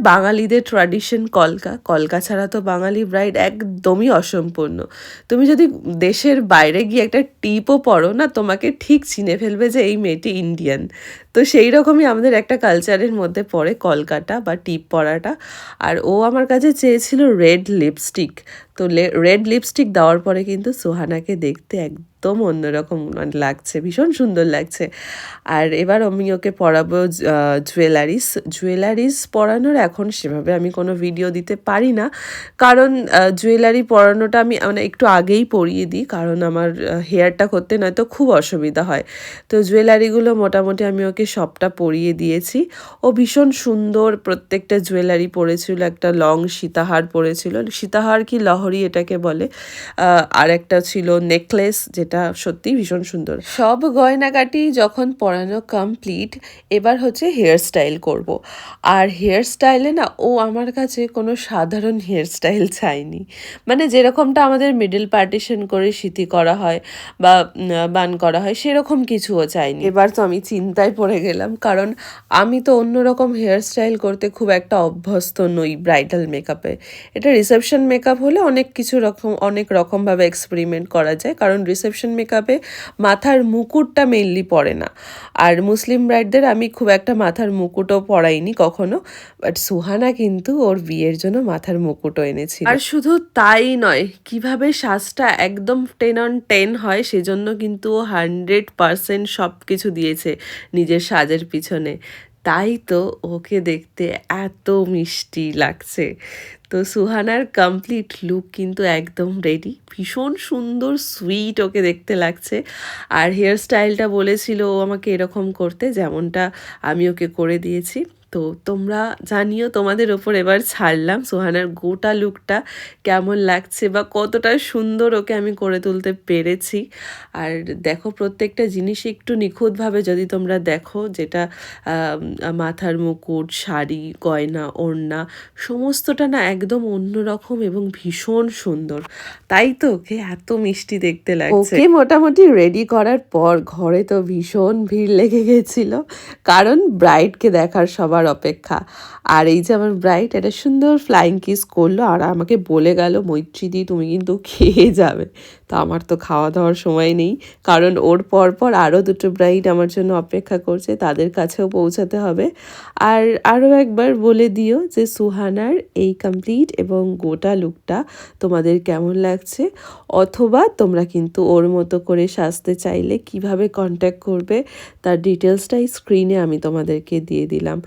বাঙালিদের ট্র্যাডিশন কলকা। কলকা ছাড়া তো বাঙালি ব্রাইড একদমই অসম্পূর্ণ। তুমি যদি দেশের বাইরে গিয়ে একটা টিপও পরো না, তোমাকে ঠিক চিনে ফেলবে যে এই মেয়েটি ইন্ডিয়ান। তো সেই রকমই আমাদের একটা কালচারের মধ্যে পড়ে কলকাটা বা টিপ পরাটা। আর ও আমার কাছে চেয়েছিল রেড লিপস্টিক। তো রেড লিপস্টিক দেওয়ার পরে কিন্তু সুহানাকে দেখতে একদম অন্যরকম লাগছে, ভীষণ সুন্দর লাগছে। আর এবার আমি ওকে পরাবো জুয়েলারিস পরানোর এখন সেভাবে আমি কোনো ভিডিও দিতে পারি না, কারণ জুয়েলারি পরানোটা আমি মানে একটু আগেই পরিয়ে দিই, কারণ আমার হেয়ারটা করতে নয়তো খুব অসুবিধা হয়। তো জুয়েলারিগুলো মোটামুটি আমি ওকে সবটা পরিয়ে দিয়েছি। ও ভীষণ সুন্দর প্রত্যেকটা জুয়েলারি পরেছিল, একটা লং সীতাহার পরেছিল, সীতাহার কি লহরি এটাকে বলে, আর একটা ছিল নেকলেস, যেটা সত্যি ভীষণ সুন্দর। সব গয়নাগাটি যখন পরানো কমপ্লিট, এবার হচ্ছে হেয়ার স্টাইল করব। আর হেয়ার স্টাইলে না ও আমার কাছে কোনো সাধারণ হেয়ার স্টাইল চায়নি, মানে যেরকমটা আমাদের মিডল পার্টিশন করে সিঁথি করা হয় বা বান করা হয় সেরকম কিছুও চাইনি। এবার তো আমি চিন্তায় পড়ে গেলাম, কারণ আমি তো অন্যরকম হেয়ার স্টাইল করতে খুব একটা অভ্যস্ত নই ব্রাইডাল মেকআপে। এটা রিসেপশন মেকআপ হলে অনেক রকমভাবে এক্সপেরিমেন্ট করা যায়, কারণ রিসেপশন মেকআপে মাথার মুকুটটা মেইনলি পড়ে না। আর মুসলিম ব্রাইডদের আমি খুব একটা মাথার মুকুটও পরাইনি কখনো, বাট সুহানা কিন্তু ওর বিয়ের জন্য মাথার মুকুটও এনেছিল। আর শুধু তাই নয়, কিভাবে সাজটা একদম 10 on 10 হয় সেজন্য কিন্তু ও 100% সব কিছু দিয়েছে নিজের সাজের পিছনে। তাই তো ওকে দেখতে এত মিষ্টি লাগছে। তো সুহানার কমপ্লিট লুক কিন্তু একদম রেডি, ভীষণ সুন্দর সুইট ওকে দেখতে লাগছে। আর হেয়ার স্টাইলটা বলেছিল ও আমাকে এরকম করতে, যেমনটা আমি ওকে করে দিয়েছি। তো তোমরা জানিও, তোমাদের ওপর এবার ছাড়লাম সুহানার গোটা লুকটা কেমন লাগছে বা কতটা সুন্দর ওকে আমি করে তুলতে পেরেছি। আর দেখো, প্রত্যেকটা জিনিস একটু নিখুঁতভাবে যদি তোমরা দেখো, যেটা মাথার মুকুট, শাড়ি, গয়না, ওড়না সমস্তটা না একদম অন্যরকম এবং ভীষণ সুন্দর। তাই তো ওকে এত মিষ্টি দেখতে লাগছে। ওকে মোটামুটি রেডি করার পর ঘরে তো ভীষণ ভিড় লেগে গেছিল, কারণ ব্রাইডকে দেখার সবার অপেক্ষা। আর এই যে আমার ব্রাইড একটা সুন্দর ফ্লাইং কিস করলো আর আমাকে বলে গেল, মৈত্রীদি তুমি কিন্তু খেয়ে যাবে। তো আমার তো খাওয়া দাওয়ার সময় নেই, কারণ ওর পর আরও দুটো ব্রাইড আমার জন্য অপেক্ষা করছে, তাদের কাছেও পৌঁছাতে হবে। আর আরও একবার বলে দিও যে সুহানার এই কমপ্লিট এবং গোটা লুকটা তোমাদের কেমন লাগছে, অথবা তোমরা কিন্তু ওর মতো করে সাজতে চাইলে কিভাবে কন্ট্যাক্ট করবে তার ডিটেলসটাই স্ক্রিনে আমি তোমাদেরকে দিয়ে দিলাম।